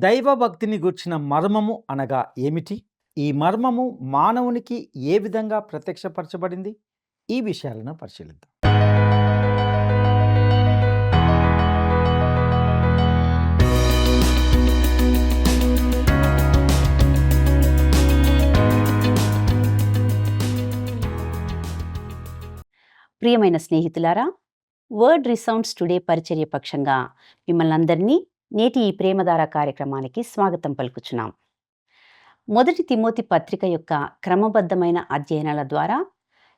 దైవభక్తిని గూర్చిన మర్మము అనగా ఏమిటి? ఈ మర్మము మానవునికి ఏ విధంగా ప్రత్యక్షపరచబడింది? ఈ విషయాలను పరిశీలిద్దాం. ప్రియమైన స్నేహితులారా, వర్డ్ రిసౌండ్స్ టుడే పరిచర్య పక్షంగా మిమ్మల్ని అందరినీ నేటి ఈ ప్రేమధార కార్యక్రమానికి స్వాగతం పలుకుచున్నాం. మొదటి తిమోతి పత్రిక యొక్క క్రమబద్ధమైన అధ్యయనాల ద్వారా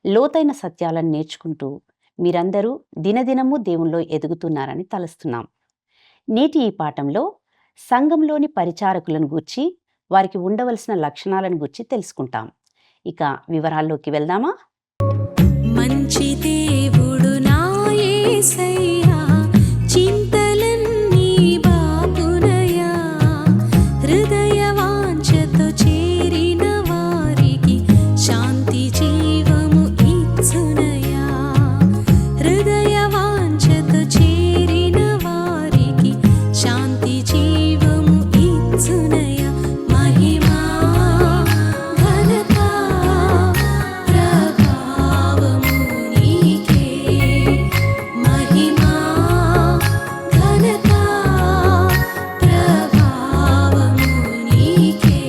లోతైన సత్యాలను నేర్చుకుంటూ మీరందరూ దినదినము దేవునిలో ఎదుగుతున్నారని తలుస్తున్నాం. నేటి ఈ పాఠంలో సంఘంలోని పరిచారకులను గూర్చి, వారికి ఉండవలసిన లక్షణాలను గూర్చి తెలుసుకుంటాం. ఇక వివరాల్లోకి వెళ్దామా? మంచి దేవుడు నా యేసయ్యా, చింతలన్నీ బాపునయా, హృదయ వాంఛతో చేరిన వారికి శాంతి జీవము ఇచ్చునయా, హృదయ వాంఛతో చేరిన వారికి శాంతి జీవము ఇచ్చునయా. మహిమా ఘనత ప్రభావము నీకే, మహిమా ఘనత ప్రభావము నీకే.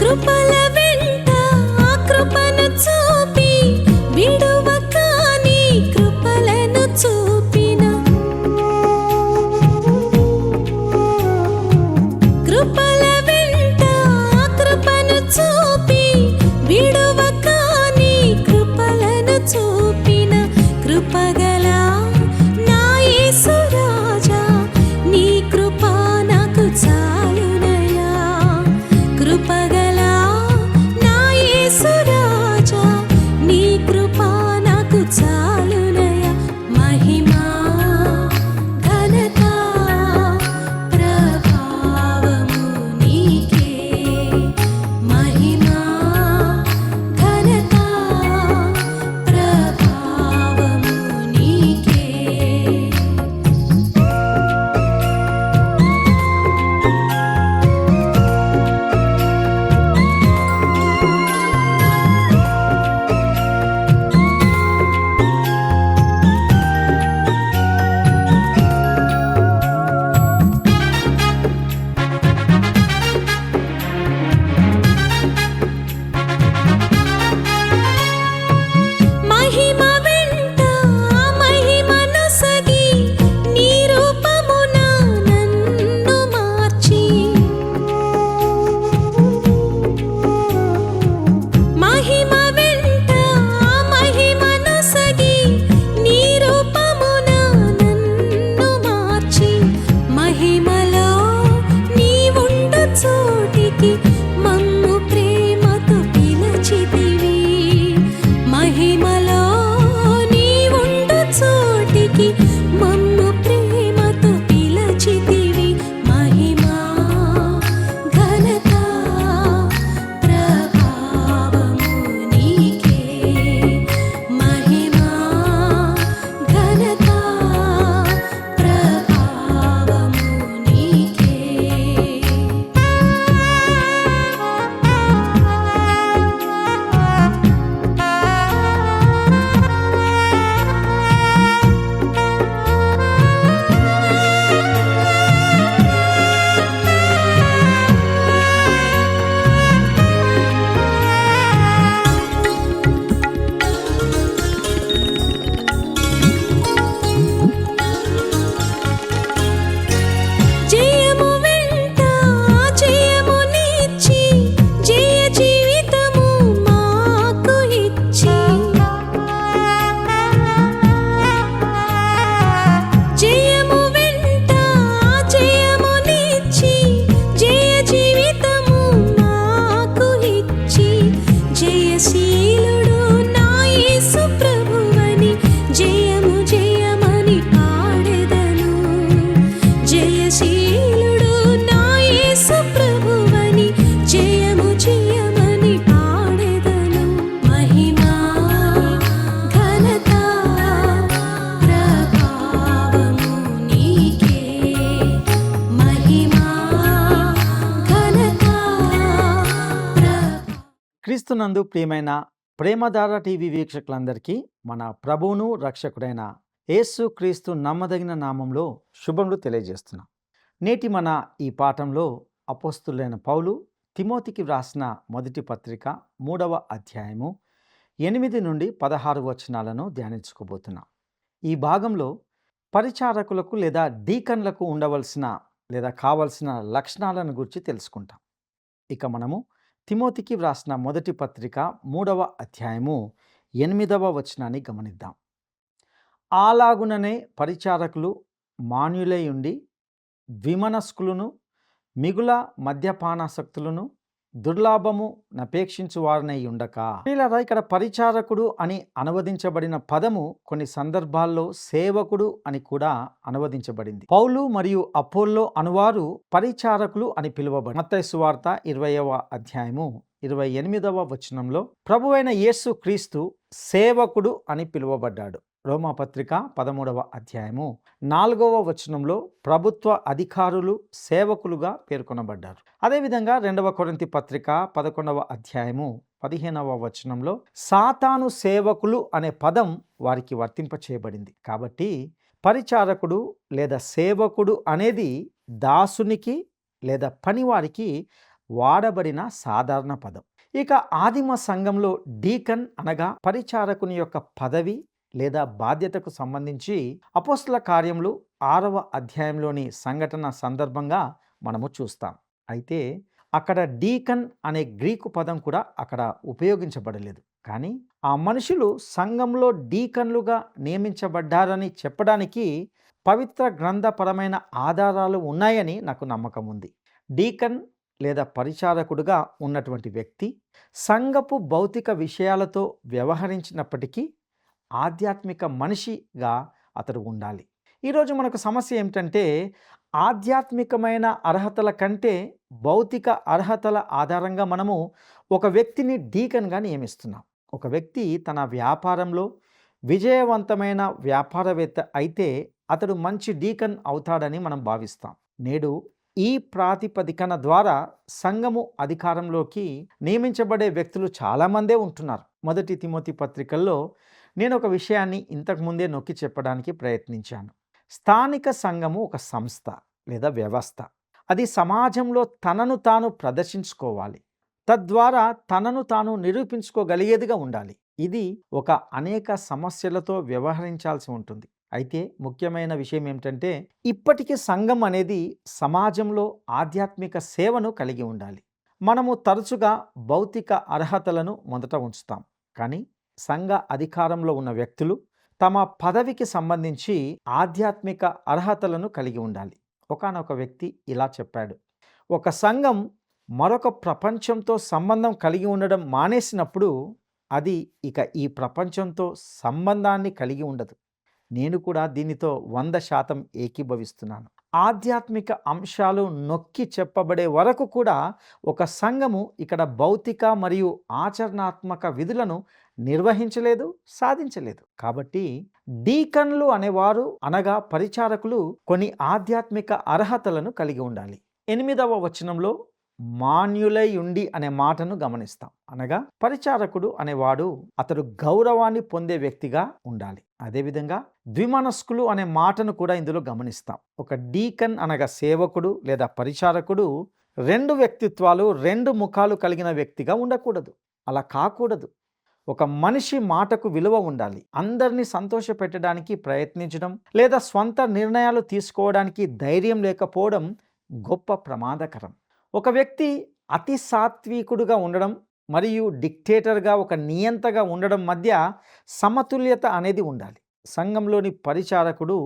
కృపల వెంట ఆ కృపను చూపి విడువక నీ కృపలను చూపిన, కృపల వెంట ఆ కృపను చూపి విడువక నీ కృపలను చూపిన, కృపగల నా యేసు రాజా, నీ కృప నాకు చాలునయా, కృపగల నా యేసు రాజా, నీ కృప నాకు చాలునయా. మహిమా ఘనత ప్రభావము నీకే, మహిమా ఘనత ప్రభావము నీకే. మహిమ వెంట మహిమను సగి నీ రూపమున నన్ను మార్చి, మహిమ వెంట మహిమను సగి నీ రూపమున నన్ను మార్చి, మహిమలో నీవుండు చోటికి మమ్ము ప్రేమతో పిలచితివి, మహిమలో నీవుండు చోటికి మమ్ము ప్రేమతో పిలచితివి. మహిమా ఘనత ప్రభావము నీకే, మహిమా ఘనత ప్రభావము నీకే. క్రీస్తునందు ప్రియమైన ప్రేమధార టీవీ వీక్షకులందరికీ మన ప్రభువును రక్షకుడైన యేసు క్రీస్తు నమ్మదగిన నామంలో శుభములు తెలియజేస్తున్నాం. నేటి మన ఈ పాఠంలో అపోస్తులైన పౌలు తిమోతికి వ్రాసిన మొదటి పత్రిక 3వ అధ్యాయము 8 నుండి 16 వచనాలను ధ్యానించుకోబోతున్నాం. ఈ భాగంలో పరిచారకులకు లేదా డీకన్లకు ఉండవలసిన లేదా కావలసిన లక్షణాలను గురించి తెలుసుకుంటాం. ఇక మనము తిమోతికి వ్రాసిన మొదటి పత్రిక 3వ అధ్యాయము 8వ వచనాన్ని గమనిద్దాం. అలాగుననే పరిచారకులు మాన్యులై ఉండి ద్విమనస్కులను, మిగుల మద్యపానాసక్తులను, దుర్లాభము నపేక్షించు వారినై ఉండక. ప్రియులారా, ఇక్కడ పరిచారకుడు అని అనువదించబడిన పదము కొన్ని సందర్భాల్లో సేవకుడు అని కూడా అనువదించబడింది. పౌలు మరియు అపోల్లో అనువారు పరిచారకులు అని పిలువబడి మత్తయి సువార్త 20వ అధ్యాయము 28వ వచనంలో ప్రభువైన యేసు క్రీస్తు సేవకుడు అని పిలువబడ్డాడు. రోమాపత్రిక 13వ అధ్యాయము 4వ వచనంలో ప్రభుత్వ అధికారులు సేవకులుగా పేర్కొనబడ్డారు. అదేవిధంగా 2వ కొరింథీ పత్రిక 11వ అధ్యాయము 15వ వచనంలో సాతాను సేవకులు అనే పదం వారికి వర్తింపచేయబడింది. కాబట్టి పరిచారకుడు లేదా సేవకుడు అనేది దాసునికి లేదా పనివారికి వాడబడిన సాధారణ పదం. ఇక ఆదిమ సంఘంలో డీకన్ అనగా పరిచారకుని యొక్క పదవి లేదా బాధ్యతకు సంబంధించి అపోస్తల కార్యములు 6వ అధ్యాయంలోని సంఘటన సందర్భంగా మనము చూస్తాం. అయితే అక్కడ డీకన్ అనే గ్రీకు పదం కూడా అక్కడ ఉపయోగించబడలేదు. కానీ ఆ మనుషులు సంఘంలో డీకన్లుగా నియమించబడ్డారని చెప్పడానికి పవిత్ర గ్రంథపరమైన ఆధారాలు ఉన్నాయని నాకు నమ్మకం ఉంది. డీకన్ లేదా పరిచారకుడుగా ఉన్నటువంటి వ్యక్తి సంఘపు భౌతిక విషయాలతో వ్యవహరించినప్పటికీ ఆధ్యాత్మిక మనిషిగా అతడు ఉండాలి. ఈరోజు మనకు సమస్య ఏమిటంటే ఆధ్యాత్మికమైన అర్హతల కంటే భౌతిక అర్హతల ఆధారంగా మనము ఒక వ్యక్తిని డీకన్గా నియమిస్తున్నాం. ఒక వ్యక్తి తన వ్యాపారంలో విజయవంతమైన వ్యాపారవేత్త అయితే అతడు మంచి డీకన్ అవుతాడని మనం భావిస్తాం. నేడు ఈ ప్రాతిపదికన ద్వారా సంఘము అధికారంలోకి నియమించబడే వ్యక్తులు చాలామందే ఉంటున్నారు. మొదటి తిమోతి పత్రికల్లో నేను ఒక విషయాన్ని ఇంతకుముందే నొక్కి చెప్పడానికి ప్రయత్నించాను. స్థానిక సంఘము ఒక సంస్థ లేదా వ్యవస్థ. అది సమాజంలో తనను తాను ప్రదర్శించుకోవాలి, తద్వారా తనను తాను నిరూపించుకోగలిగేదిగా ఉండాలి. ఇది ఒక అనేక సమస్యలతో వ్యవహరించాల్సి ఉంటుంది. అయితే ముఖ్యమైన విషయం ఏమిటంటే ఇప్పటికీ సంఘం అనేది సమాజంలో ఆధ్యాత్మిక సేవను కలిగి ఉండాలి. మనము తరచుగా భౌతిక అర్హతలను మొదట ఉంచుతాం, కానీ సంఘ అధికారంలో ఉన్న వ్యక్తులు తమ పదవికి సంబంధించి ఆధ్యాత్మిక అర్హతలను కలిగి ఉండాలి. ఒకానొక వ్యక్తి ఇలా చెప్పాడు: ఒక సంఘం మరొక ప్రపంచంతో సంబంధం కలిగి ఉండడం మానేసినప్పుడు అది ఇక ఈ ప్రపంచంతో సంబంధాన్ని కలిగి ఉండదు. నేను కూడా దీనితో 100% ఏకీభవిస్తున్నాను. ఆధ్యాత్మిక అంశాలు నొక్కి చెప్పబడే వరకు కూడా ఒక సంఘము ఇక్కడ భౌతిక మరియు ఆచరణాత్మక విధులను నిర్వహించలేదు, సాధించలేదు. కాబట్టి డీకన్లు అనేవారు అనగా పరిచారకులు కొన్ని ఆధ్యాత్మిక అర్హతలను కలిగి ఉండాలి. 8వ వచనంలో మాన్యులై ఉండి అనే మాటను గమనిస్తాం. అనగా పరిచారకుడు అనేవాడు అతడు గౌరవాన్ని పొందే వ్యక్తిగా ఉండాలి. అదేవిధంగా ద్విమనస్కులు అనే మాటను కూడా ఇందులో గమనిస్తాం. ఒక డీకన్ అనగా సేవకుడు లేదా పరిచారకుడు 2 వ్యక్తిత్వాలు, 2 ముఖాలు కలిగిన వ్యక్తిగా ఉండకూడదు. అలా కాకూడదు. ఒక మనిషి మాటకు విలువ ఉండాలి. అందరినీ సంతోషపెట్టడానికి ప్రయత్నించడం లేదా స్వంత నిర్ణయాలు తీసుకోవడానికి ధైర్యం లేకపోవడం గొప్ప ప్రమాదకరం. ఒక వ్యక్తి అతి సాత్వికుడుగా ఉండడం మరియు డిక్టేటర్గా ఒక నియంతగా ఉండడం మధ్య సమతుల్యత అనేది ఉండాలి. సంఘంలోని పరిచారకుడు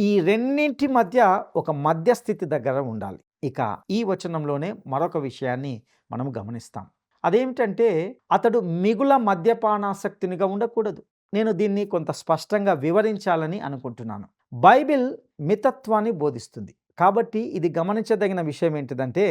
ఈ రెండింటి మధ్య ఒక మధ్యస్థితి దగ్గర ఉండాలి. ఇక ఈ వచనంలోనే మరొక విషయాన్ని మనం గమనిస్తాం. అదేమిటంటే అతడు మిగుల మద్యపానాసక్తినిగా ఉండకూడదు. నేను దీన్ని కొంత స్పష్టంగా వివరించాలని అనుకుంటున్నాను. బైబిల్ మితత్వాన్ని బోధిస్తుంది. కాబట్టి ఇది గమనించదగిన విషయం ఏంటిదంటే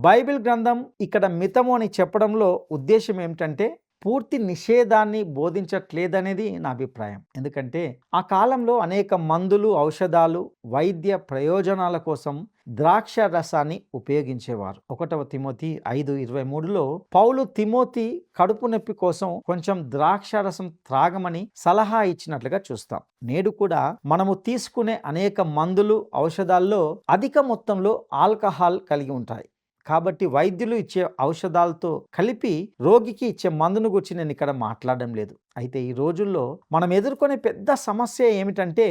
బైబిల్ గ్రంథం ఇక్కడ మితము అని చెప్పడంలో ఉద్దేశం ఏమిటంటే పూర్తి నిషేధాన్ని బోధించట్లేదనేది నా అభిప్రాయం. ఎందుకంటే ఆ కాలంలో అనేక మందులు, ఔషధాలు, వైద్య ప్రయోజనాల కోసం ద్రాక్ష రసాన్ని ఉపయోగించేవారు. 1 తిమోతి 5:23లో పౌలు తిమోతి కడుపు నొప్పి కోసం కొంచెం ద్రాక్ష రసం త్రాగమని సలహా ఇచ్చినట్లుగా చూస్తాం. నేడు కూడా మనము తీసుకునే అనేక మందులు, ఔషధాల్లో అధిక మొత్తంలో ఆల్కహాల్ కలిగి ఉంటాయి. కాబట్టి వైద్యులు ఇచ్చే ఔషధాలతో కలిపి రోగికి ఇచ్చే మందును గురించి నేను ఇక్కడ మాట్లాడడం లేదు. అయితే ఈ రోజుల్లో మనం ఎదుర్కొనే పెద్ద సమస్య ఏమిటంటే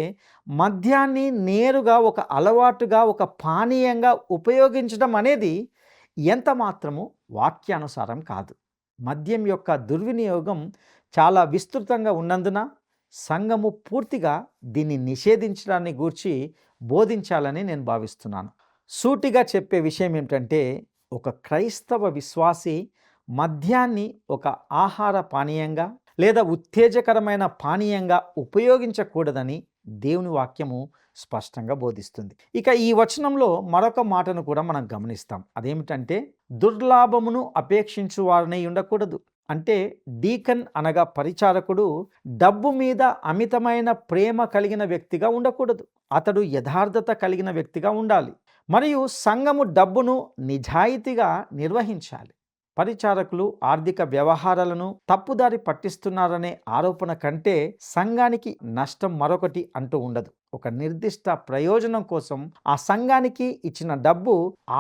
మద్యాన్ని నేరుగా ఒక అలవాటుగా, ఒక పానీయంగా ఉపయోగించడం అనేది ఎంత మాత్రము వాక్యానుసారం కాదు. మద్యం యొక్క దుర్వినియోగం చాలా విస్తృతంగా ఉన్నందున సంఘము పూర్తిగా దీన్ని నిషేధించడాన్ని గూర్చి బోధించాలని నేను భావిస్తున్నాను. సూటిగా చెప్పే విషయం ఏమిటంటే ఒక క్రైస్తవ విశ్వాసి మద్యాన్ని ఒక ఆహార పానీయంగా లేదా ఉత్తేజకరమైన పానీయంగా ఉపయోగించకూడదని దేవుని వాక్యము స్పష్టంగా బోధిస్తుంది. ఇక ఈ వచనంలో మరొక మాటను కూడా మనం గమనిస్తాం. అదేమిటంటే దుర్లాభమును అపేక్షించు వారనే ఉండకూడదు. అంటే డీకన్ అనగా పరిచారకుడు డబ్బు మీద అమితమైన ప్రేమ కలిగిన వ్యక్తిగా ఉండకూడదు. అతడు యథార్థత కలిగిన వ్యక్తిగా ఉండాలి. మరియు సంఘము డబ్బును నిజాయితీగా నిర్వహించాలి. పరిచారకులు ఆర్థిక వ్యవహారాలను తప్పుదారి పట్టిస్తున్నారనే ఆరోపణ కంటే సంఘానికి నష్టం మరొకటి అంటూ ఉండదు. ఒక నిర్దిష్ట ప్రయోజనం కోసం ఆ సంఘానికి ఇచ్చిన డబ్బు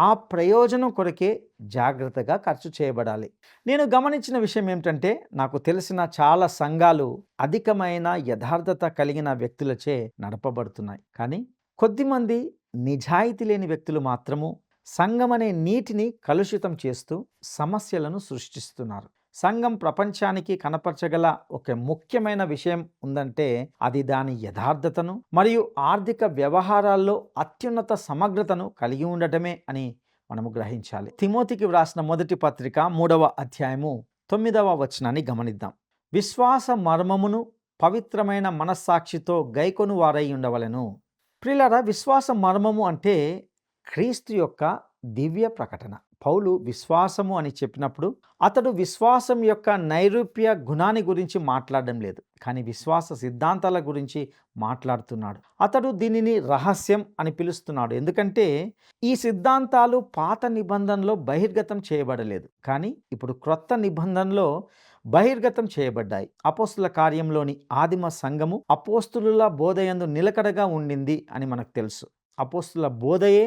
ఆ ప్రయోజనం కొరకే జాగ్రత్తగా ఖర్చు చేయబడాలి. నేను గమనించిన విషయం ఏమిటంటే నాకు తెలిసిన చాలా సంఘాలు అధికమైన యథార్థత కలిగిన వ్యక్తులచే నడపబడుతున్నాయి. కానీ కొద్దిమంది నిజాయితీ లేని వ్యక్తులు మాత్రము సంఘం అనే నీటిని కలుషితం చేస్తూ సమస్యలను సృష్టిస్తున్నారు. సంఘం ప్రపంచానికి కనపరచగల ఒక ముఖ్యమైన విషయం ఉందంటే అది దాని యథార్థతను మరియు ఆర్థిక వ్యవహారాల్లో అత్యున్నత సమగ్రతను కలిగి ఉండటమే అని మనము గ్రహించాలి. తిమోతికి వ్రాసిన మొదటి పత్రిక 3వ అధ్యాయము 9వ వచనాన్ని గమనిద్దాం. విశ్వాస మర్మమును పవిత్రమైన మనస్సాక్షితో గైకొను వారై ఉండవలెను. ప్రియులారా, విశ్వాస మర్మము అంటే క్రీస్తు యొక్క దివ్య ప్రకటన. పౌలు విశ్వాసము అని చెప్పినప్పుడు అతడు విశ్వాసం యొక్క నైరూప్య గుణాన్ని గురించి మాట్లాడడం లేదు, కానీ విశ్వాస సిద్ధాంతాల గురించి మాట్లాడుతున్నాడు. అతడు దీనిని రహస్యం అని పిలుస్తున్నాడు, ఎందుకంటే ఈ సిద్ధాంతాలు పాత నిబంధనలో బహిర్గతం చేయబడలేదు, కానీ ఇప్పుడు క్రొత్త నిబంధనలో బహిర్గతం చేయబడ్డాయి. అపోస్తుల కార్యంలోని ఆదిమ సంఘము అపోస్తులుల బోధయందు నిలకడగా ఉండింది అని మనకు తెలుసు. అపోస్తుల బోధయే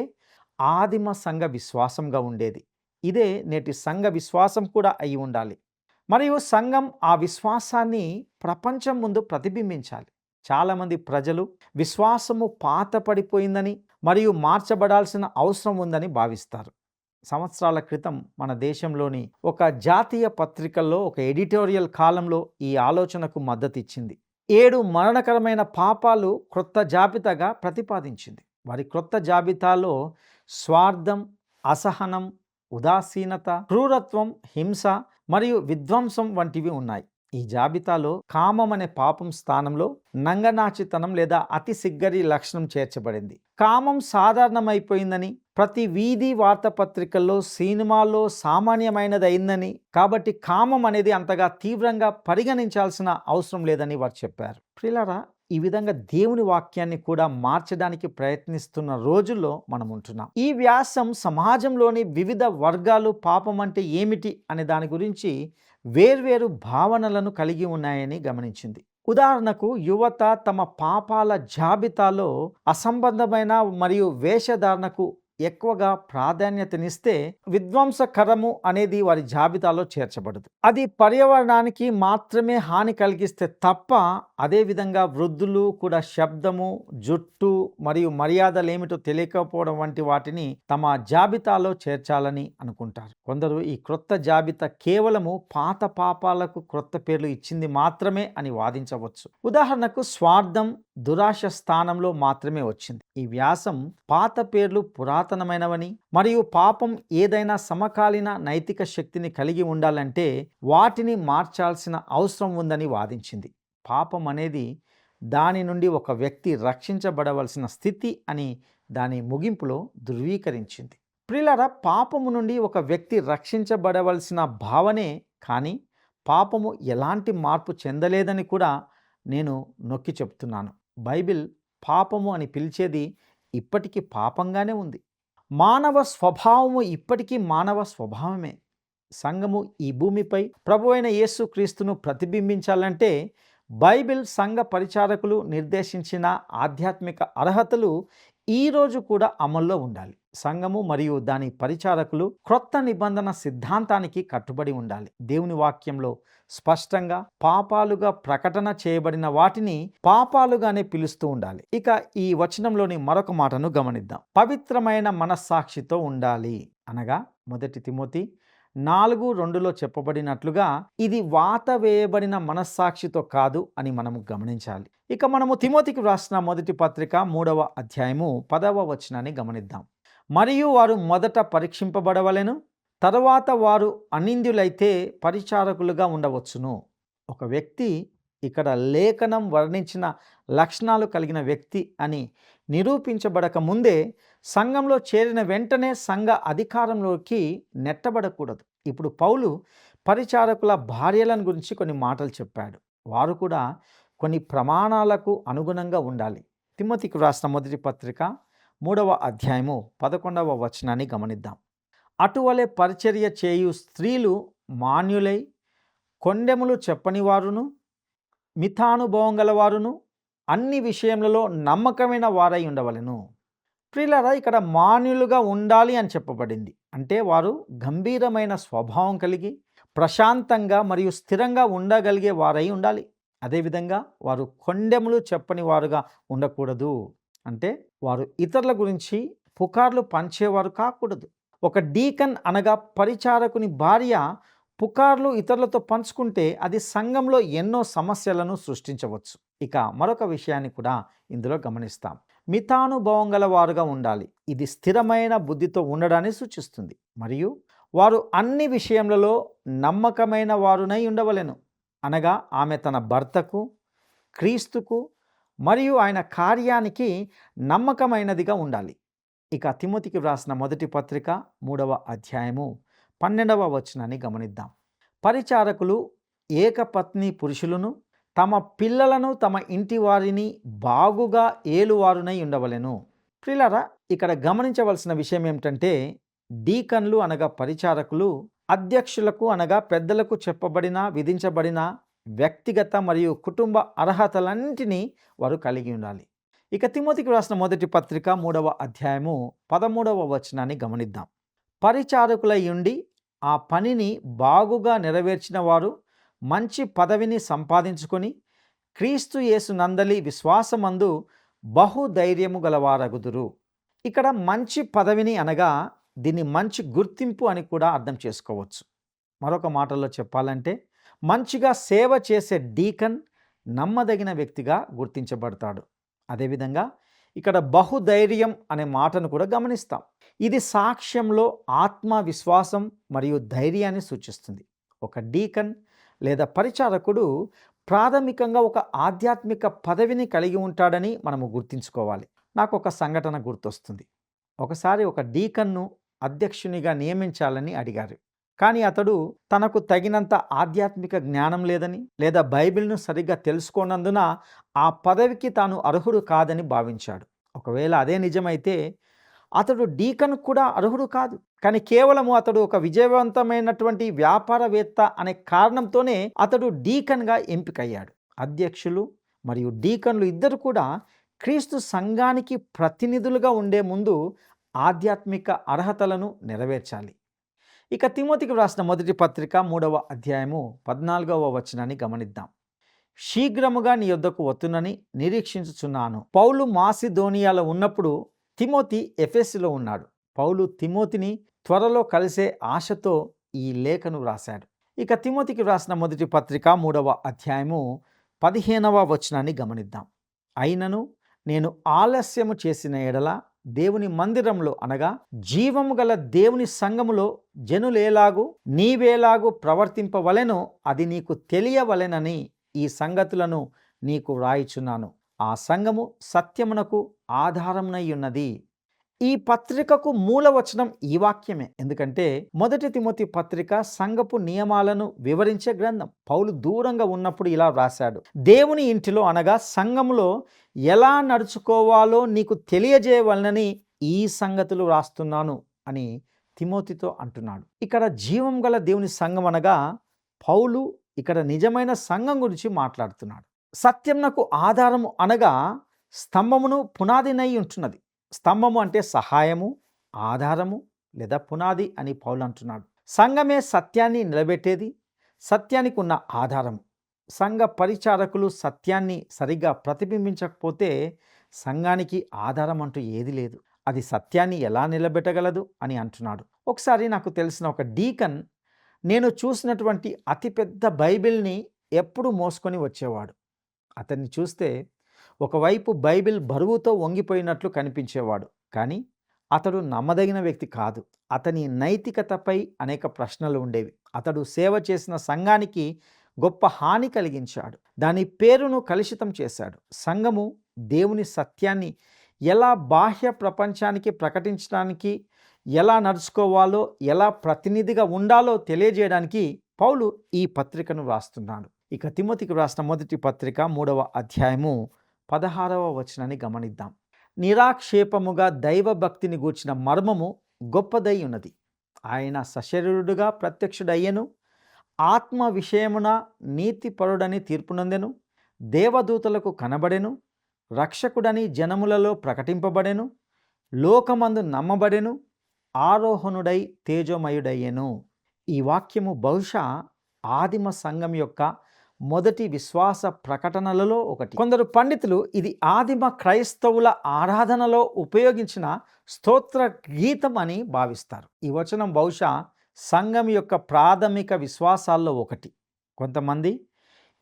ఆదిమ సంఘ విశ్వాసంగా ఉండేది. ఇదే నేటి సంఘ విశ్వాసం కూడా అయి ఉండాలి. మరియు సంఘం ఆ విశ్వాసాన్ని ప్రపంచం ముందు ప్రతిబింబించాలి. చాలామంది ప్రజలు విశ్వాసము పాత పడిపోయిందని మరియు మార్చబడాల్సిన అవసరం ఉందని భావిస్తారు. సంవత్సరాల క్రితం మన దేశంలోని ఒక జాతీయ పత్రికల్లో ఒక ఎడిటోరియల్ కాలంలో ఈ ఆలోచనకు మద్దతు ఇచ్చింది. 7 మరణకరమైన పాపాలు క్రొత్త జాబితాగా ప్రతిపాదించింది. వారి క్రొత్త జాబితాలో స్వార్థం, అసహనం, ఉదాసీనత, క్రూరత్వం, హింస మరియు విధ్వంసం వంటివి ఉన్నాయి. ఈ జాబితాలో కామం అనే పాపం స్థానంలో నంగనాచితనం లేదా అతి సిగ్గరి లక్షణం చేర్చబడింది. కామం సాధారణమైపోయిందని, ప్రతి వీధి వార్తాపత్రికల్లో, సినిమాల్లో సామాన్యమైనది అయిందని, కాబట్టి కామం అనేది అంతగా తీవ్రంగా పరిగణించాల్సిన అవసరం లేదని వారు చెప్పారు. ప్రియులారా, ఈ విధంగా దేవుని వాక్యాన్ని కూడా మార్చడానికి ప్రయత్నిస్తున్న రోజుల్లో మనం ఉంటున్నాం. ఈ వ్యాసం సమాజంలోని వివిధ వర్గాలు పాపం అంటే ఏమిటి అనే దాని గురించి వేర్వేరు భావనలను కలిగి ఉన్నాయని గమనించింది. ఉదాహరణకు, యువత తమ పాపాల జాబితాలో అసంబద్ధమైన మరియు వేషధారణకు ఎక్కువగా ప్రాధాన్యతనిస్తే విధ్వంసకరము అనేది వారి జాబితాలో చేర్చబడదు. అది పర్యావరణానికి మాత్రమే హాని కలిగిస్తే తప్ప, అదేవిధంగా వృద్ధులు కూడా శబ్దము, జుట్టు మరియు మర్యాదలేమిటో తెలియకపోవడం వంటి వాటిని తమ జాబితాలో చేర్చాలని అనుకుంటారు. కొందరు ఈ క్రొత్త జాబితా కేవలము పాత పాపాలకు క్రొత్త పేర్లు ఇచ్చింది మాత్రమే అని వాదించవచ్చు. ఉదాహరణకు, స్వార్థం దురాశ స్థానంలో మాత్రమే వచ్చింది. ఈ వ్యాసం పాత పేర్లు పురాతనమైనవని మరియు పాపం ఏదైనా సమకాలీన నైతిక శక్తిని కలిగి ఉండాలంటే వాటిని మార్చాల్సిన అవసరం ఉందని వాదించింది. పాపం అనేది దాని నుండి ఒక వ్యక్తి రక్షించబడవలసిన స్థితి అని దాని ముగింపులో ధృవీకరించింది. ప్రియులారా, పాపము నుండి ఒక వ్యక్తి రక్షించబడవలసిన భావనే, కానీ పాపము ఎలాంటి మార్పు చెందలేదని కూడా నేను నొక్కి చెప్తున్నాను. బైబిల్ పాపము అని పిలిచేది ఇప్పటికీ పాపంగానే ఉంది. మానవ స్వభావము ఇప్పటికీ మానవ స్వభావమే. సంఘము ఈ భూమిపై ప్రభు అయిన యేసుక్రీస్తును ప్రతిబింబించాలంటే బైబిల్ సంఘ పరిచారకులు నిర్దేశించిన ఆధ్యాత్మిక అర్హతలు ఈరోజు కూడా అమల్లో ఉండాలి. సంఘము మరియు దాని పరిచారకులు క్రొత్త నిబంధన సిద్ధాంతానికి కట్టుబడి ఉండాలి. దేవుని వాక్యంలో స్పష్టంగా పాపాలుగా ప్రకటన చేయబడిన వాటిని పాపాలుగానే పిలుస్తూ ఉండాలి. ఇక ఈ వచనంలోని మరొక మాటను గమనిద్దాం. పవిత్రమైన మనస్సాక్షితో ఉండాలి అనగా 1 తిమోతి 4:2లో చెప్పబడినట్లుగా ఇది వాత వేయబడిన మనస్సాక్షితో కాదు అని మనము గమనించాలి. ఇక మనము తిమోతికి వ్రాసిన మొదటి పత్రిక 3వ అధ్యాయము 10వ వచనాన్ని గమనిద్దాం. మరియు వారు మొదట పరీక్షింపబడవలెను, తరువాత వారు అనింద్యులైతే పరిచారకులుగా ఉండవచ్చును. ఒక వ్యక్తి ఇక్కడ లేఖనం వర్ణించిన లక్షణాలు కలిగిన వ్యక్తి అని నిరూపించబడక ముందే సంఘంలో చేరిన వెంటనే సంఘ అధికారంలోకి నెట్టబడకూడదు. ఇప్పుడు పౌలు పరిచారకుల భార్యలను గురించి కొన్ని మాటలు చెప్పాడు. వారు కూడా కొన్ని ప్రమాణాలకు అనుగుణంగా ఉండాలి. తిమోతికి వ్రాసిన మొదటి పత్రిక 3వ అధ్యాయము 11వ వచనాన్ని గమనిద్దాం. అటువలే పరిచర్య చేయు స్త్రీలు మాన్యులై, కొండెములు చెప్పని వారును, మితానుభవం గలవారును, అన్ని విషయములలో నమ్మకమైన వారై ఉండవలెను. ప్రియులారా, ఇక్కడ మాన్యులుగా ఉండాలి అని చెప్పబడింది. అంటే వారు గంభీరమైన స్వభావం కలిగి ప్రశాంతంగా మరియు స్థిరంగా ఉండగలిగే వారై ఉండాలి. అదేవిధంగా వారు కొండెములు చెప్పని వారుగా ఉండకూడదు. అంటే వారు ఇతరుల గురించి పుకార్లు పంచేవారు కాకూడదు. ఒక డీకన్ అనగా పరిచారకుని భార్య పుకార్లు ఇతరులతో పంచుకుంటే అది సంఘంలో ఎన్నో సమస్యలను సృష్టించవచ్చు. ఇక మరొక విషయాన్ని కూడా ఇందులో గమనిస్తాం. మితానుభవం గల వారుగా ఉండాలి. ఇది స్థిరమైన బుద్ధితో ఉండడాన్ని సూచిస్తుంది. మరియు వారు అన్ని విషయములలో నమ్మకమైన వారునై ఉండవలెను. అనగా ఆమె తన భర్తకు, క్రీస్తుకు మరియు ఆయన కార్యానికి నమ్మకమైనదిగా ఉండాలి. ఇక తిమోతికి వ్రాసిన మొదటి పత్రిక 3వ అధ్యాయము 12వ వచనాన్ని గమనిద్దాం. పరిచారకులు ఏకపత్ని పురుషులను, తమ పిల్లలను తమ ఇంటి వారిని బాగుగా ఏలువారునై ఉండవలెను. ప్రియులారా, ఇక్కడ గమనించవలసిన విషయం ఏమిటంటే డీకన్లు అనగా పరిచారకులు అధ్యక్షులకు అనగా పెద్దలకు చెప్పబడిన విధించబడిన వ్యక్తిగత మరియు కుటుంబ అర్హతలన్నింటినీ వారు కలిగి ఉండాలి. ఇక తిమోతికి వ్రాసిన మొదటి పత్రిక 3వ అధ్యాయము 13వ వచనాన్ని గమనిద్దాం. పరిచారకులై ఉండి ఆ పనిని బాగుగా నెరవేర్చిన వారు మంచి పదవిని సంపాదించుకొని క్రీస్తు యేసు నందలి విశ్వాసమందు బహుధైర్యము గలవారగుదురు. ఇక్కడ మంచి పదవిని అనగా దీన్ని మంచి గుర్తింపు అని కూడా అర్థం చేసుకోవచ్చు. మరొక మాటల్లో చెప్పాలంటే మంచిగా సేవ చేసే డీకన్ నమ్మదగిన వ్యక్తిగా గుర్తించబడతాడు. అదేవిధంగా ఇక్కడ బహుధైర్యం అనే మాటను కూడా గమనిస్తాం. ఇది సాక్ష్యంలో ఆత్మవిశ్వాసం మరియు ధైర్యాన్ని సూచిస్తుంది. ఒక డీకన్ లేదా పరిచారకుడు ప్రాథమికంగా ఒక ఆధ్యాత్మిక పదవిని కలిగి ఉంటాడని మనము గుర్తుంచుకోవాలి. నాకు ఒక సంఘటన గుర్తొస్తుంది. ఒకసారి ఒక డీకన్ను అధ్యక్షునిగా నియమించాలని అడిగారు. కానీ అతడు తనకు తగినంత ఆధ్యాత్మిక జ్ఞానం లేదని లేదా బైబిల్ను సరిగ్గా తెలుసుకోనందున ఆ పదవికి తాను అర్హుడు కాదని భావించాడు. ఒకవేళ అదే నిజమైతే అతడు డీకన్ కూడా అర్హుడు కాదు. కానీ కేవలము అతడు ఒక విజయవంతమైనటువంటి వ్యాపారవేత్త అనే కారణంతోనే అతడు డీకన్గా ఎంపికయ్యాడు. అధ్యక్షులు మరియు డీకన్లు ఇద్దరు కూడా క్రీస్తు సంఘానికి ప్రతినిధులుగా ఉండే ముందు ఆధ్యాత్మిక అర్హతలను నెరవేర్చాలి. ఇక తిమోతికి వ్రాసిన మొదటి పత్రిక 3వ అధ్యాయము 14వ వచనాన్ని గమనిద్దాం. శీఘ్రముగా నీ యొద్దకు వత్తునని నిరీక్షించుచున్నాను. పౌలు మాసిదోనియాలో ఉన్నప్పుడు తిమోతి ఎఫెసులో ఉన్నాడు. పౌలు తిమోతిని త్వరలో కలిసే ఆశతో ఈ లేఖను వ్రాశాడు. ఇక తిమోతికి వ్రాసిన మొదటి పత్రిక 3వ అధ్యాయము 15వ వచనాన్ని గమనిద్దాం. అయినను నేను ఆలస్యము చేసిన ఎడల దేవుని మందిరంలో అనగా జీవము గల దేవుని సంఘములో జనులేలాగు నీవేలాగు ప్రవర్తింపవలెనో అది నీకు తెలియవలెనని ఈ సంగతులను నీకు వ్రాయిచున్నాను. ఆ సంఘము సత్యమునకు ఆధారమునై ఉన్నది. ఈ పత్రికకు మూలవచనం ఈ వాక్యమే. ఎందుకంటే మొదటి తిమోతి పత్రిక సంఘపు నియమాలను వివరించే గ్రంథం. పౌలు దూరంగా ఉన్నప్పుడు ఇలా వ్రాశాడు. దేవుని ఇంటిలో అనగా సంఘములో ఎలా నడుచుకోవాలో నీకు తెలియజేయవలనని ఈ సంగతులు రాస్తున్నాను అని తిమోతితో అంటున్నాడు. ఇక్కడ జీవం గల దేవుని సంఘం అనగా పౌలు ఇక్కడ నిజమైన సంఘం గురించి మాట్లాడుతున్నాడు. సత్యంనకు ఆధారము అనగా స్తంభమును పునాదినై ఉంటున్నది. స్తంభము అంటే సహాయము, ఆధారము లేదా పునాది అని పౌలు అంటున్నాడు. సంఘమే సత్యాన్ని నిలబెట్టేది, సత్యానికి ఉన్న ఆధారము. సంఘ పరిచారకులు సత్యాన్ని సరిగ్గా ప్రతిబింబించకపోతే సంఘానికి ఆధారం అంటూ ఏది లేదు. అది సత్యాన్ని ఎలా నిలబెట్టగలదు అని అంటున్నాడు. ఒకసారి నాకు తెలిసిన ఒక డీకన్ నేను చూసినటువంటి అతిపెద్ద బైబిల్ని ఎప్పుడు మోసుకొని వచ్చేవాడు. అతన్ని చూస్తే ఒకవైపు బైబిల్ బరువుతో వంగిపోయినట్లు కనిపించేవాడు, కానీ అతడు నమ్మదగిన వ్యక్తి కాదు. అతని నైతికతపై అనేక ప్రశ్నలు ఉండేవి. అతడు సేవ చేసిన సంఘానికి గొప్ప హాని కలిగించాడు, దాని పేరును కలుషితం చేశాడు. సంఘము దేవుని సత్యాన్ని ఎలా బాహ్య ప్రపంచానికి ప్రకటించడానికి, ఎలా నడుచుకోవాలో, ఎలా ప్రతినిధిగా ఉండాలో తెలియజేయడానికి పౌలు ఈ పత్రికను రాస్తున్నాడు. ఇక తిమోతికి రాసిన మొదటి పత్రిక 3వ అధ్యాయము 16వ వచనాన్ని గమనిద్దాం. నిరాక్షేపముగా దైవభక్తిని గూర్చిన మర్మము గొప్పదై ఉన్నది. ఆయన సశరీరుడుగా ప్రత్యక్షుడయ్యెను, ఆత్మ విషయమున నీతిపరుడని తీర్పునందెను, దేవదూతలకు కనబడెను, రక్షకుడని జనములలో ప్రకటింపబడెను, లోకమందు నమ్మబడెను, ఆరోహణుడై తేజోమయుడయ్యెను. ఈ వాక్యము బహుశా ఆదిమ సంఘం యొక్క మొదటి విశ్వాస ప్రకటనలలో ఒకటి. కొందరు పండితులు ఇది ఆదిమ క్రైస్తవుల ఆరాధనలో ఉపయోగించిన స్తోత్ర గీతం అని భావిస్తారు. ఈ వచనం బహుశా సంఘం యొక్క ప్రాథమిక విశ్వాసాల్లో ఒకటి. కొంతమంది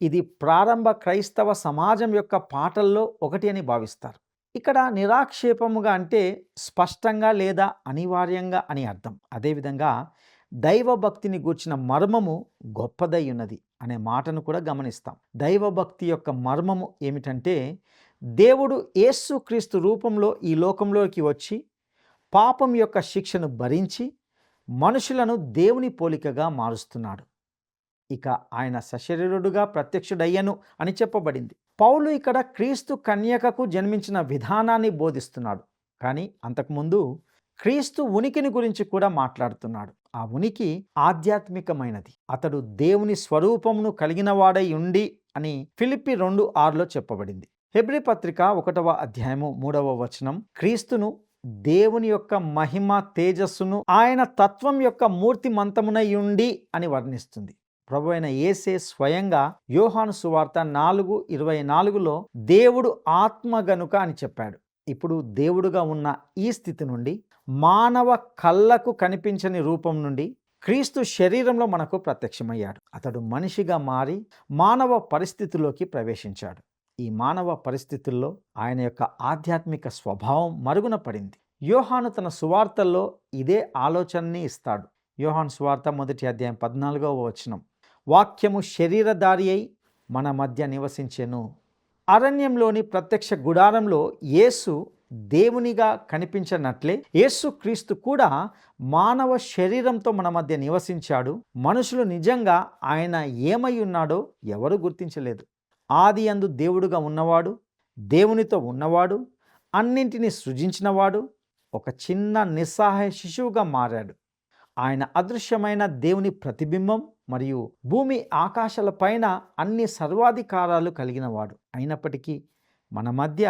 ఇది ప్రారంభ క్రైస్తవ సమాజం యొక్క పాటల్లో ఒకటి అని భావిస్తారు. ఇక్కడ నిరాక్షేపముగా అంటే స్పష్టంగా లేదా అనివార్యంగా అని అర్థం. అదేవిధంగా దైవభక్తిని గూర్చిన మర్మము గొప్పదై ఉన్నది అనే మాటను కూడా గమనిస్తాం. దైవభక్తి యొక్క మర్మము ఏమిటంటే దేవుడు యేసుక్రీస్తు రూపంలో ఈ లోకంలోకి వచ్చి పాపం యొక్క శిక్షను భరించి మనుషులను దేవుని పోలికగా మారుస్తున్నాడు. ఇక ఆయన సశరీరుడుగా ప్రత్యక్షుడయ్యను అని చెప్పబడింది. పౌలు ఇక్కడ క్రీస్తు కన్యకకు జన్మించిన విధానాన్ని బోధిస్తున్నాడు, కానీ అంతకుముందు క్రీస్తు ఉనికిని గురించి కూడా మాట్లాడుతున్నాడు. ఆ ఉనికి ఆధ్యాత్మికమైనది. అతడు దేవుని స్వరూపమును కలిగిన వాడై ఉండి అని ఫిలిప్పి 2:6లో చెప్పబడింది. హెబ్రీ పత్రిక 1వ అధ్యాయము 3వ వచనం క్రీస్తును దేవుని యొక్క మహిమ తేజస్సును ఆయన తత్వం యొక్క మూర్తిమంతమునై ఉండి అని వర్ణిస్తుంది. ప్రభు అయిన యేసే స్వయంగా యోహాను సువార్త 4:24లో దేవుడు ఆత్మ గనుక అని చెప్పాడు. ఇప్పుడు దేవుడుగా ఉన్న ఈ స్థితి నుండి మానవ కళ్ళకు కనిపించని రూపం నుండి క్రీస్తు శరీరంలో మనకు ప్రత్యక్షమయ్యాడు. అతడు మనిషిగా మారి మానవ పరిస్థితిలోకి ప్రవేశించాడు. ఈ మానవ పరిస్థితుల్లో ఆయన యొక్క ఆధ్యాత్మిక స్వభావం మరుగున పడింది. యోహాను తన సువార్తల్లో ఇదే ఆలోచనని ఇస్తాడు. యోహాను సువార్త 1వ అధ్యాయం 14వ వచనం వాక్యము శరీరధారి అయి మన మధ్య నివసించెను. అరణ్యంలోని ప్రత్యక్ష గుడారంలో యేసు దేవునిగా కనిపించినట్లే యేసుక్రీస్తు కూడా మానవ శరీరంతో మన మధ్య నివసించాడు. మనుషులు నిజంగా ఆయన ఏమై ఉన్నాడో ఎవరు గుర్తించలేదు. ఆది యందు దేవుడుగా ఉన్నవాడు, దేవునితో ఉన్నవాడు, అన్నింటినీ సృజించినవాడు ఒక చిన్న నిస్సహాయ శిశువుగా మారాడు. ఆయన అదృశ్యమైన దేవుని ప్రతిబింబం మరియు భూమి ఆకాశాల పైన అన్ని సర్వాధికారాలు కలిగినవాడు. అయినప్పటికీ మన మధ్య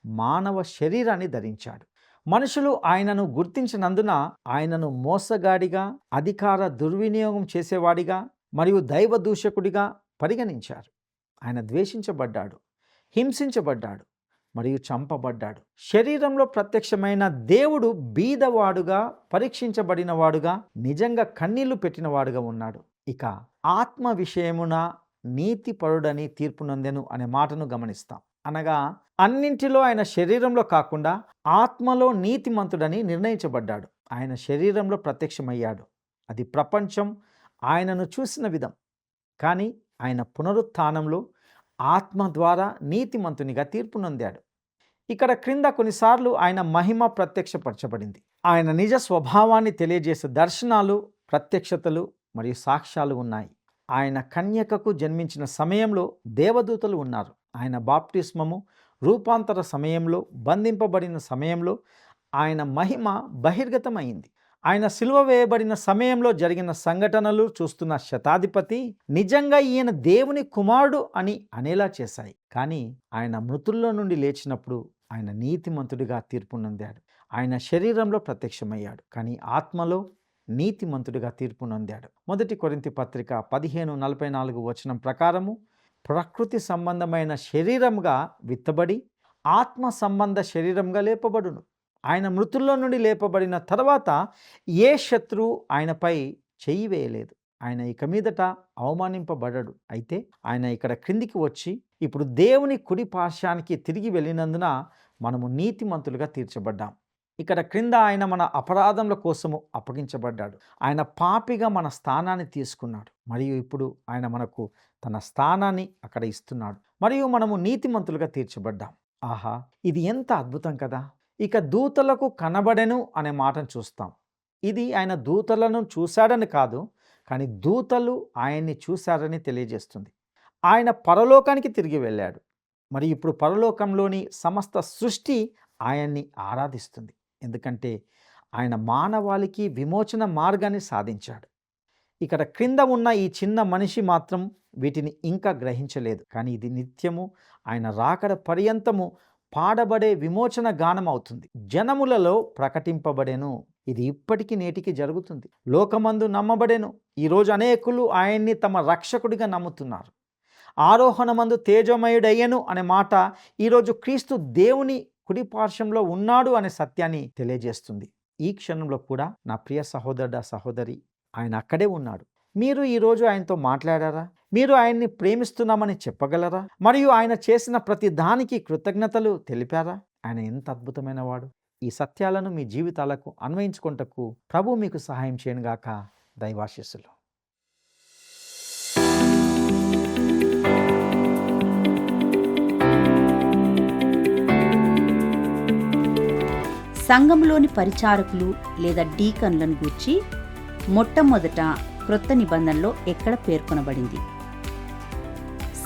మానవ శరీరాన్ని ధరించాడు. మనుషులు ఆయనను గుర్తించినందున ఆయనను మోసగాడిగా, అధికార దుర్వినియోగం చేసేవాడిగా మరియు దైవ దూషకుడిగా పరిగణించారు. ఆయన ద్వేషించబడ్డాడు, హింసించబడ్డాడు మరియు చంపబడ్డాడు. శరీరంలో ప్రత్యక్షమైన దేవుడు బీదవాడుగా, పరీక్షించబడినవాడుగా, నిజంగా కన్నీళ్లు పెట్టినవాడుగా ఉన్నాడు. ఇక ఆత్మ విషయమున నీతిపరుడని తీర్పునందెను అనే మాటను గమనిస్తాం. అనగా అన్నింటిలో ఆయన శరీరంలో కాకుండా ఆత్మలో నీతిమంతుడని నిర్ణయించబడ్డాడు. ఆయన శరీరంలో ప్రత్యక్షమయ్యాడు. అది ప్రపంచం ఆయనను చూసిన విధం. కానీ ఆయన పునరుత్థానంలో ఆత్మ ద్వారా నీతిమంతునిగా తీర్పునందాడు. ఇక్కడ క్రింద కొన్నిసార్లు ఆయన మహిమ ప్రత్యక్షపరచబడింది. ఆయన నిజ స్వభావాన్ని తెలియజేసే దర్శనాలు, ప్రత్యక్షతలు మరియు సాక్ష్యాలు ఉన్నాయి. ఆయన కన్యకకు జన్మించిన సమయంలో దేవదూతలు ఉన్నారు. ఆయన బాప్టిస్మము, రూపాంతర సమయంలో, బంధింపబడిన సమయంలో ఆయన మహిమ బహిర్గతమైంది. ఆయన సిలువ వేయబడిన సమయంలో జరిగిన సంఘటనలు చూస్తున్న శతాధిపతి నిజంగా ఈయన దేవుని కుమారుడు అని అనేలా చేశాయి. కానీ ఆయన మృతుల్లో నుండి లేచినప్పుడు ఆయన నీతిమంతుడిగా తీర్పు నొందాడు. ఆయన శరీరంలో ప్రత్యక్షమయ్యాడు, కానీ ఆత్మలో నీతిమంతుడిగా తీర్పు నొందాడు. 1 కొరింథీ పత్రిక 15:44 వచనం ప్రకారము ప్రకృతి సంబంధమైన శరీరంగా విత్తబడి ఆత్మ సంబంధ శరీరంగా లేపబడును. ఆయన మృతుల్లో నుండి లేపబడిన తర్వాత ఏ శత్రువు ఆయనపై చెయ్యి వేయలేదు. ఆయన ఇక మీదట అవమానింపబడడు. అయితే ఆయన ఇక్కడ క్రిందికి వచ్చి ఇప్పుడు దేవుని కుడి పార్శ్వానికి తిరిగి వెళ్ళినందున మనము నీతిమంతులుగా తీర్చబడ్డాం. ఇక్కడ క్రింద ఆయన మన అపరాధముల కోసము అప్పగించబడ్డాడు. ఆయన పాపిగా మన స్థానాన్ని తీసుకున్నాడు, మరియు ఇప్పుడు ఆయన మనకు తన స్థానాన్ని అక్కడ ఇస్తున్నాడు, మరియు మనము నీతిమంతులుగా తీర్చబడ్డాం. ఆహా, ఇది ఎంత అద్భుతం కదా. ఇక దూతలకు కనబడెను అనే మాటను చూస్తాం. ఇది ఆయన దూతలను చూశాడని కాదు, కానీ దూతలు ఆయన్ని చూశారని తెలియజేస్తుంది. ఆయన పరలోకానికి తిరిగి వెళ్ళాడు, మరి ఇప్పుడు పరలోకంలోని సమస్త సృష్టి ఆయన్ని ఆరాధిస్తుంది. ఎందుకంటే ఆయన మానవాళికి విమోచన మార్గాన్ని సాధించాడు. ఇక్కడ క్రింద ఉన్న ఈ చిన్న మనిషి మాత్రం వీటిని ఇంకా గ్రహించలేదు, కానీ ఇది నిత్యము ఆయన రాకడ పర్యంతము పాడబడే విమోచన గానం అవుతుంది, జనములలో ప్రకటింపబడెను. ఇది ఇప్పటికీ నేటికి జరుగుతుంది. లోకమందు నమ్మబడెను. ఈరోజు అనేకులు ఆయన్ని తమ రక్షకుడిగా నమ్ముతున్నారు. ఆరోహణమందు తేజోమయుడయ్యను అనే మాట ఈరోజు క్రీస్తు దేవుని కుడి పార్శ్వంలో ఉన్నాడు అనే సత్యాన్ని తెలియజేస్తుంది. ఈ క్షణంలో కూడా నా ప్రియ సహోదరుడా సహోదరి, ఆయన అక్కడే ఉన్నాడు. మీరు ఈరోజు ఆయనతో మాట్లాడారా? మీరు ఆయన్ని ప్రేమిస్తున్నామని చెప్పగలరా? మరియు ఆయన చేసిన ప్రతి దానికి కృతజ్ఞతలు తెలిపారా? ఆయన ఎంత అద్భుతమైన వాడు. ఈ సత్యాలను మీ జీవితాలకు అన్వయించుకొనుటకు ప్రభు మీకు సహాయం చేయనుగాక. దైవాశీస్సులు. సంఘంలోని పరిచారకులు లేదా డీకన్లను గూర్చి మొట్టమొదట క్రొత్త నిబంధనలో ఎక్కడ పేర్కొనబడింది?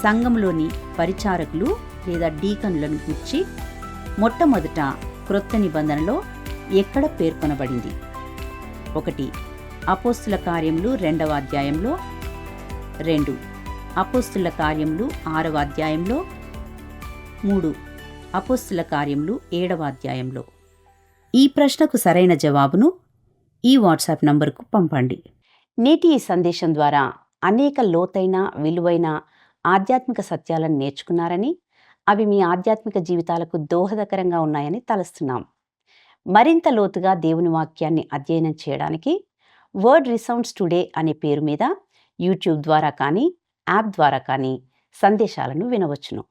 సంఘంలోని పరిచారకులు లేదా డీకన్లను గూర్చి మొట్టమొదట క్రొత్త నిబంధనలో ఎక్కడ పేర్కొనబడింది? 1. అపోస్తుల కార్యములు 2వ అధ్యాయంలో, 2. అపోస్తుల కార్యములు 6వ అధ్యాయంలో, 3. అపోస్తుల కార్యములు 7వ అధ్యాయంలో. ఈ ప్రశ్నకు సరైన జవాబును ఈ వాట్సాప్ నంబరుకు పంపండి. నేటి ఈ సందేశం ద్వారా అనేక లోతైన విలువైన ఆధ్యాత్మిక సత్యాలను నేర్చుకున్నారని, అవి మీ ఆధ్యాత్మిక జీవితాలకు దోహదకరంగా ఉన్నాయని తలుస్తున్నాం. మరింత లోతుగా దేవుని వాక్యాన్ని అధ్యయనం చేయడానికి వర్డ్ రిసౌండ్స్ టుడే అనే పేరు మీద యూట్యూబ్ ద్వారా కానీ యాప్ ద్వారా కానీ సందేశాలను వినవచ్చును.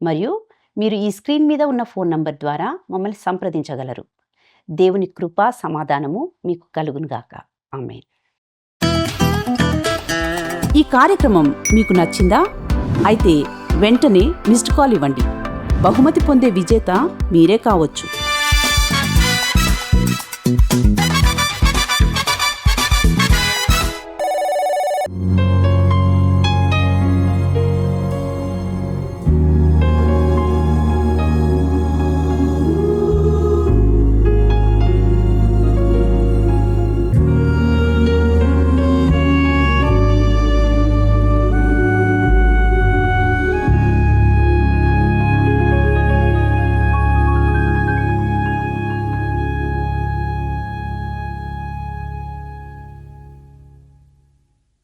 మరియు మీరు ఈ స్క్రీన్ మీద ఉన్న ఫోన్ నంబర్ ద్వారా మమ్మల్ని సంప్రదించగలరు. దేవుని కృప సమాధానము మీకు కలుగునుగాక. ఆమేన్. ఈ కార్యక్రమం మీకు నచ్చిందా? అయితే వెంటనే మిస్డ్ కాల్ ఇవ్వండి. బహుమతి పొందే విజేత మీరే కావచ్చు.